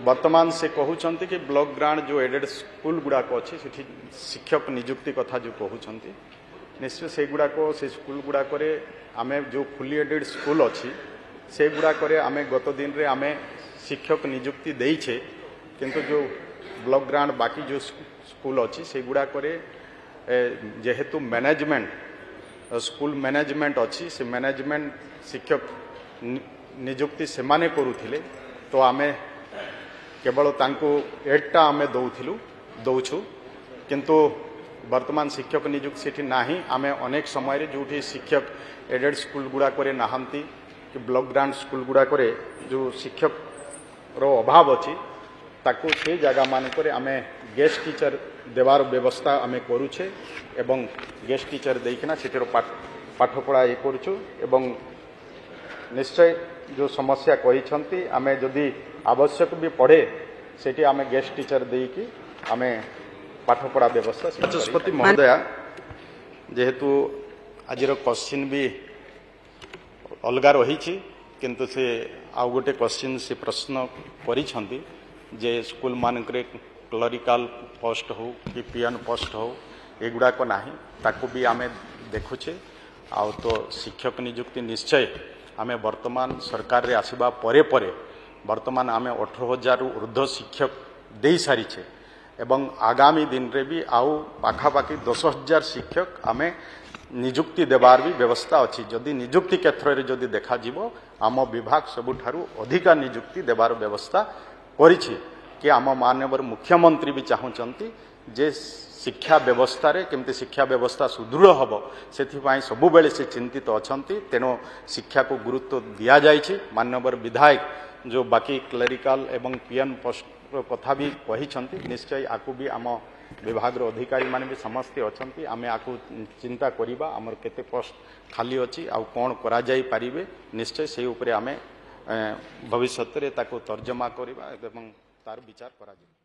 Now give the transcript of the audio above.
वर्तमान से कहते कि ब्लॉक ग्रांट जो एडेड स्कूल गुड़ाक अच्छी से शिक्षक नियुक्ति कथा जो कहते निश्चय से गुड़ाक से स्कूल गुड़ाक आम जो फुली एडेड स्कूल अच्छी से गुड़ाक आम गत दिन रे आम शिक्षक नियुक्ति देइछे किंतु जो ब्लॉक ग्रांट बाकी जो स्कूल अच्छी से गुड़ाक जेहेतु मैनेजमेंट स्कूल मैनेजमेंट अच्छी से मैनेजमेंट शिक्षक नियुक्ति से माने करुथिले तो आमे केवल तांको एडटा आमे दौछु किंतु वर्तमान शिक्षक नियुक्ति सेठी नाही आमे अनेक समय रे जोठी शिक्षक एडेड स्कूल गुड़ा करे नाहंती कि ब्लॉक ग्रांट स्कूल गुड़ा करे जो शिक्षक रो अभाव अछि ताको से जगह मान करे आमे गेस्ट टीचर देवार व्यवस्था आमे करूछे एवं गेस्ट टीचर देइकिना सेठरो पाठ पढ़ा ये करूछु एवं निश्चय जो समस्या कही आमे जदि आवश्यक भी पड़े सेठी आमे गेस्ट टीचर देकी आमे पाठ पढ़ा व्यवस्था बाचस्पति महोदया जेहेतु आज क्वेश्चन भी अलग रही किंतु से आउ गोटे क्वेश्चन से प्रश्न करिछंती जे स्कूल मानकरे क्लरिकल पोस्ट हो कि पीएन पोस्ट हो एगुड़ाक नाही ताको भी आमे देखुचे आउ तो शिक्षक नियुक्ति निश्चय आमे वर्तमान सरकार रे आसीबा परे परे वर्तमान आमे 18,000 रु ऊर्ध्व शिक्षक दे सारीछे एवं आगामी दिन रे भी आउ पाखापाखि 10,000 शिक्षक आमे नियुक्ति देवार भी व्यवस्था अच्छी जदि नियुक्ति क्षेत्र में जदि देखा जीवो आम विभाग सबुठारु अधिका नियुक्ति देवार व्यवस्था करिछि कि आम माननीय मुख्यमंत्री भी चाहूँगी जे शिक्षा व्यवस्था रे केमती शिक्षा व्यवस्था सुदृढ़ हम से सबु बेले से चिंतित अच्छा तेणु शिक्षा को गुरुत्व दि जाइए माननीय विधायक जो बाकी क्लेरिकल एवं पीएन पोस्ट कथा भी कही निश्चय आपको भी आम विभाग अधिकारी माने भी समस्ते अच्छा आम आपको चिंता करवा आमर केते पोस्ट खाली अच्छी आउ कौन करा जाई पारिबे निश्चय से उपरे आमे भविष्य रे ताको तर्जमा करवा एवं तार विचार करा जाए।